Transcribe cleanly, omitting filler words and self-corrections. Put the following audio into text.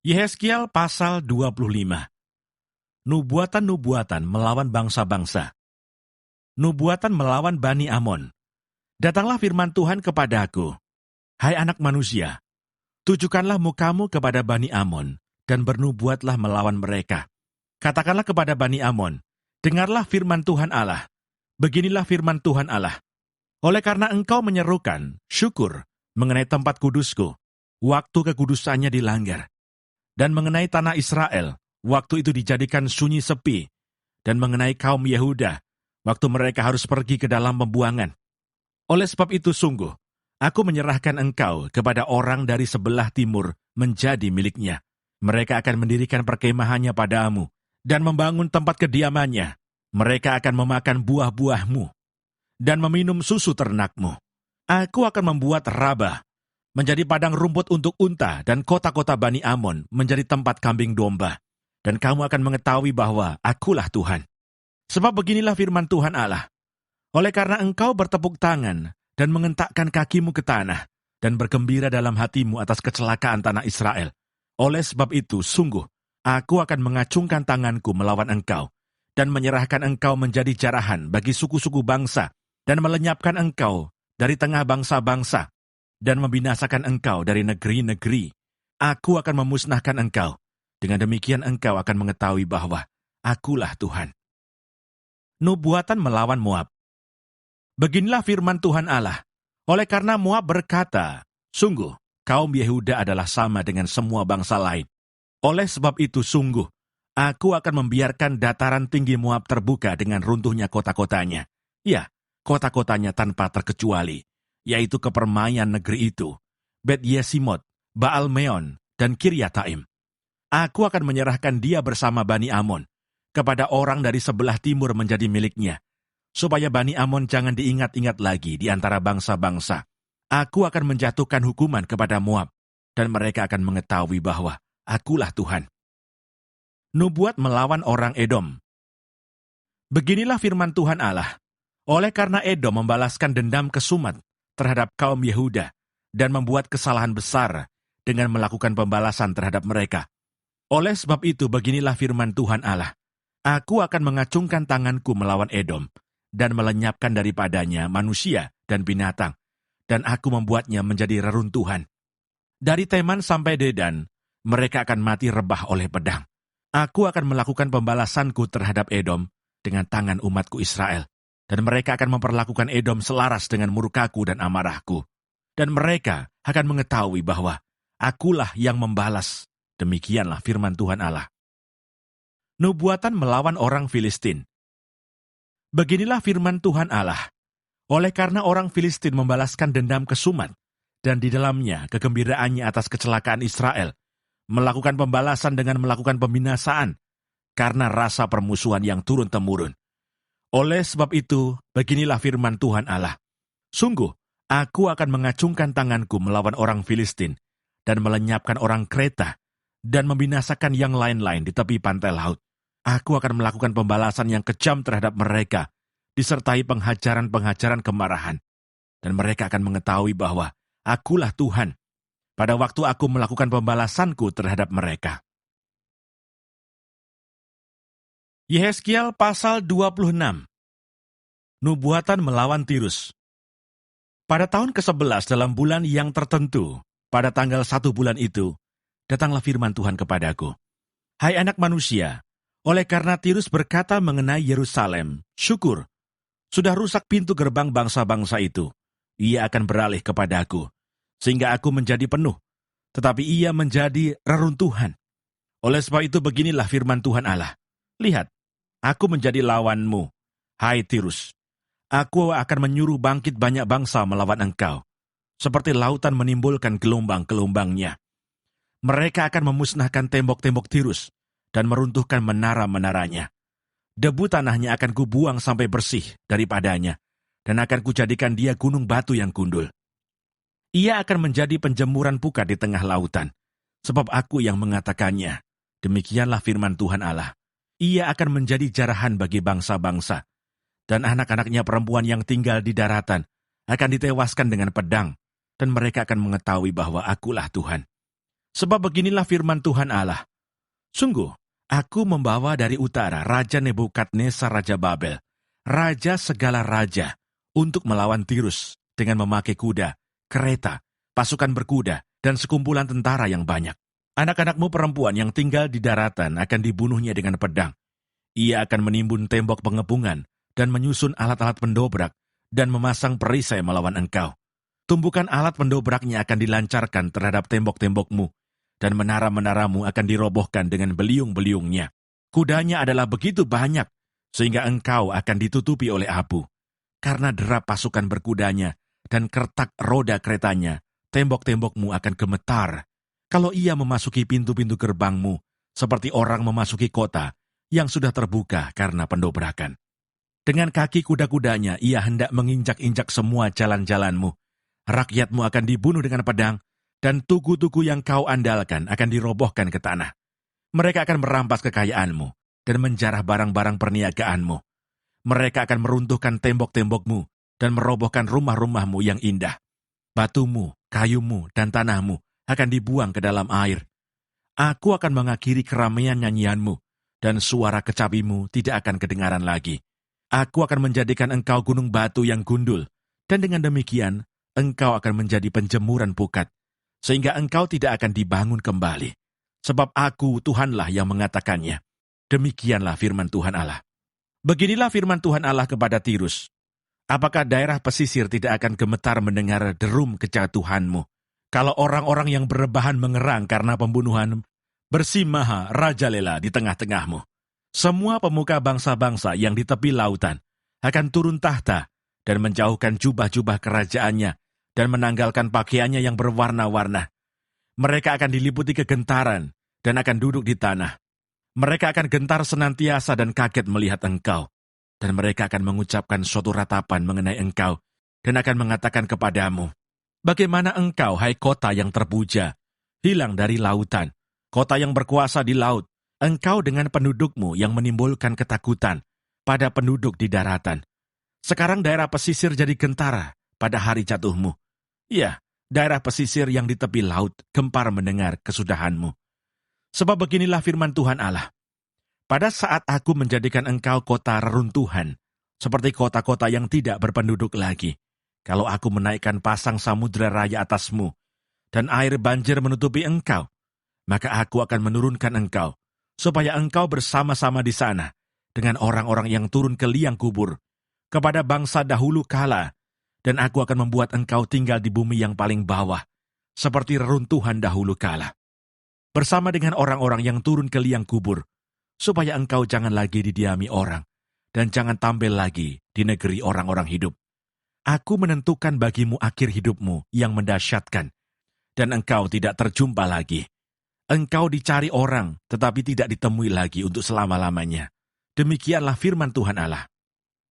Yehezkiel pasal 25. Nubuatan-nubuatan melawan bangsa-bangsa. Nubuatan melawan Bani Amon. Datanglah firman Tuhan kepadaku, hai anak manusia, tujukanlah mukamu kepada Bani Amon, dan bernubuatlah melawan mereka. Katakanlah kepada Bani Amon, dengarlah firman Tuhan Allah. Beginilah firman Tuhan Allah. Oleh karena engkau menyerukan syukur mengenai tempat kudusku, waktu kekudusannya dilanggar, dan mengenai tanah Israel, waktu itu dijadikan sunyi sepi, dan mengenai kaum Yehuda, waktu mereka harus pergi ke dalam pembuangan. Oleh sebab itu sungguh, aku menyerahkan engkau kepada orang dari sebelah timur menjadi miliknya. Mereka akan mendirikan perkemahannya padamu, dan membangun tempat kediamannya. Mereka akan memakan buah-buahmu, dan meminum susu ternakmu. Aku akan membuat Rabah menjadi padang rumput untuk unta, dan kota-kota Bani Amon menjadi tempat kambing domba. Dan kamu akan mengetahui bahwa akulah Tuhan. Sebab beginilah firman Tuhan Allah. Oleh karena engkau bertepuk tangan dan mengentakkan kakimu ke tanah, dan bergembira dalam hatimu atas kecelakaan tanah Israel. Oleh sebab itu, sungguh, aku akan mengacungkan tanganku melawan engkau, dan menyerahkan engkau menjadi jarahan bagi suku-suku bangsa, dan melenyapkan engkau dari tengah bangsa-bangsa, dan membinasakan engkau dari negeri-negeri. Aku akan memusnahkan engkau. Dengan demikian engkau akan mengetahui bahwa akulah Tuhan. Nubuatan melawan Moab. Beginilah firman Tuhan Allah. Oleh karena Moab berkata, sungguh, kaum Yehuda adalah sama dengan semua bangsa lain. Oleh sebab itu sungguh, aku akan membiarkan dataran tinggi Moab terbuka dengan runtuhnya kota-kotanya. Ya, kota-kotanya tanpa terkecuali, yaitu kepermaian negeri itu, Bet-Yesimot, Baal-Meon, dan Kiryataim. Aku akan menyerahkan dia bersama Bani Amon kepada orang dari sebelah timur menjadi miliknya, supaya Bani Amon jangan diingat-ingat lagi di antara bangsa-bangsa. Aku akan menjatuhkan hukuman kepada Moab, dan mereka akan mengetahui bahwa akulah Tuhan. Nubuat melawan orang Edom. Beginilah firman Tuhan Allah. Oleh karena Edom membalaskan dendam kesumat terhadap kaum Yehuda, dan membuat kesalahan besar dengan melakukan pembalasan terhadap mereka. Oleh sebab itu beginilah firman Tuhan Allah. Aku akan mengacungkan tanganku melawan Edom, dan melenyapkan daripadanya manusia dan binatang, dan aku membuatnya menjadi reruntuhan. Dari Teman sampai Dedan, mereka akan mati rebah oleh pedang. Aku akan melakukan pembalasanku terhadap Edom dengan tangan umatku Israel, dan mereka akan memperlakukan Edom selaras dengan murkaku dan amarahku. Dan mereka akan mengetahui bahwa akulah yang membalas. Demikianlah firman Tuhan Allah. Nubuatan melawan orang Filistin. Beginilah firman Tuhan Allah. Oleh karena orang Filistin membalaskan dendam kesumat, dan di dalamnya kegembiraannya atas kecelakaan Israel, melakukan pembalasan dengan melakukan pembinasaan, karena rasa permusuhan yang turun-temurun. Oleh sebab itu, beginilah firman Tuhan Allah. Sungguh, aku akan mengacungkan tanganku melawan orang Filistin, dan melenyapkan orang Kreta, dan membinasakan yang lain-lain di tepi pantai laut. Aku akan melakukan pembalasan yang kejam terhadap mereka, disertai penghajaran-penghajaran kemarahan. Dan mereka akan mengetahui bahwa akulah Tuhan, pada waktu aku melakukan pembalasanku terhadap mereka. Yehezkiel pasal 26. Nubuatan melawan Tirus. Pada tahun ke-11 dalam bulan yang tertentu, pada tanggal 1 bulan itu, datanglah firman Tuhan kepadaku. Hai anak manusia, oleh karena Tirus berkata mengenai Yerusalem, syukur, sudah rusak pintu gerbang bangsa-bangsa itu. Ia akan beralih kepadaku, sehingga aku menjadi penuh, tetapi ia menjadi reruntuhan. Oleh sebab itu beginilah firman Tuhan Allah. Lihat, aku menjadi lawanmu, hai Tirus. Aku akan menyuruh bangkit banyak bangsa melawan engkau, seperti lautan menimbulkan gelombang-gelombangnya. Mereka akan memusnahkan tembok-tembok Tirus dan meruntuhkan menara-menaranya. Debu tanahnya akan kubuang sampai bersih daripadanya, dan akan kujadikan dia gunung batu yang gundul. Ia akan menjadi penjemuran pukat di tengah lautan, sebab aku yang mengatakannya. Demikianlah firman Tuhan Allah. Ia akan menjadi jarahan bagi bangsa-bangsa, dan anak-anaknya perempuan yang tinggal di daratan akan ditewaskan dengan pedang, dan mereka akan mengetahui bahwa akulah Tuhan. Sebab beginilah firman Tuhan Allah. Sungguh, aku membawa dari utara Raja Nebukadnezar Raja Babel, raja segala raja, untuk melawan Tirus dengan memakai kuda, kereta, pasukan berkuda, dan sekumpulan tentara yang banyak. Anak-anakmu perempuan yang tinggal di daratan akan dibunuhnya dengan pedang. Ia akan menimbun tembok pengepungan dan menyusun alat-alat pendobrak dan memasang perisai melawan engkau. Tumbukan alat pendobraknya akan dilancarkan terhadap tembok-tembokmu, dan menara-menaramu akan dirobohkan dengan beliung-beliungnya. Kudanya adalah begitu banyak, sehingga engkau akan ditutupi oleh abu. Karena derap pasukan berkudanya dan kertak roda keretanya, tembok-tembokmu akan gemetar. Kalau ia memasuki pintu-pintu gerbangmu, seperti orang memasuki kota yang sudah terbuka karena pendobrakan. Dengan kaki kuda-kudanya, ia hendak menginjak-injak semua jalan-jalanmu. Rakyatmu akan dibunuh dengan pedang, dan tugu-tugu yang kau andalkan akan dirobohkan ke tanah. Mereka akan merampas kekayaanmu dan menjarah barang-barang perniagaanmu. Mereka akan meruntuhkan tembok-tembokmu dan merobohkan rumah-rumahmu yang indah. Batumu, kayumu, dan tanahmu akan dibuang ke dalam air. Aku akan mengakhiri keramaian nyanyianmu, dan suara kecapimu tidak akan kedengaran lagi. Aku akan menjadikan engkau gunung batu yang gundul, dan dengan demikian engkau akan menjadi penjemuran pukat, sehingga engkau tidak akan dibangun kembali. Sebab aku, Tuhanlah yang mengatakannya. Demikianlah firman Tuhan Allah. Beginilah firman Tuhan Allah kepada Tirus. Apakah daerah pesisir tidak akan gemetar mendengar derum kejatuhanmu? Kalau orang-orang yang berebahan mengerang karena pembunuhan, bersimaha rajalela di tengah-tengahmu. Semua pemuka bangsa-bangsa yang di tepi lautan akan turun tahta dan menjauhkan jubah-jubah kerajaannya dan menanggalkan pakaiannya yang berwarna-warna. Mereka akan diliputi kegentaran dan akan duduk di tanah. Mereka akan gentar senantiasa dan kaget melihat engkau. Dan mereka akan mengucapkan suatu ratapan mengenai engkau dan akan mengatakan kepadamu, bagaimana engkau, hai kota yang terpuja, hilang dari lautan, kota yang berkuasa di laut, engkau dengan pendudukmu yang menimbulkan ketakutan pada penduduk di daratan. Sekarang daerah pesisir jadi gentara pada hari jatuhmu. Ya, daerah pesisir yang di tepi laut gempar mendengar kesudahanmu. Sebab beginilah firman Tuhan Allah. Pada saat aku menjadikan engkau kota reruntuhan, seperti kota-kota yang tidak berpenduduk lagi, kalau aku menaikkan pasang samudera raya atasmu, dan air banjir menutupi engkau, maka aku akan menurunkan engkau, supaya engkau bersama-sama di sana, dengan orang-orang yang turun ke liang kubur, kepada bangsa dahulu kala, dan aku akan membuat engkau tinggal di bumi yang paling bawah, seperti reruntuhan dahulu kala. Bersama dengan orang-orang yang turun ke liang kubur, supaya engkau jangan lagi didiami orang, dan jangan tampil lagi di negeri orang-orang hidup. Aku menentukan bagimu akhir hidupmu yang mendahsyatkan, dan engkau tidak terjumpa lagi. Engkau dicari orang, tetapi tidak ditemui lagi untuk selama-lamanya. Demikianlah firman Tuhan Allah.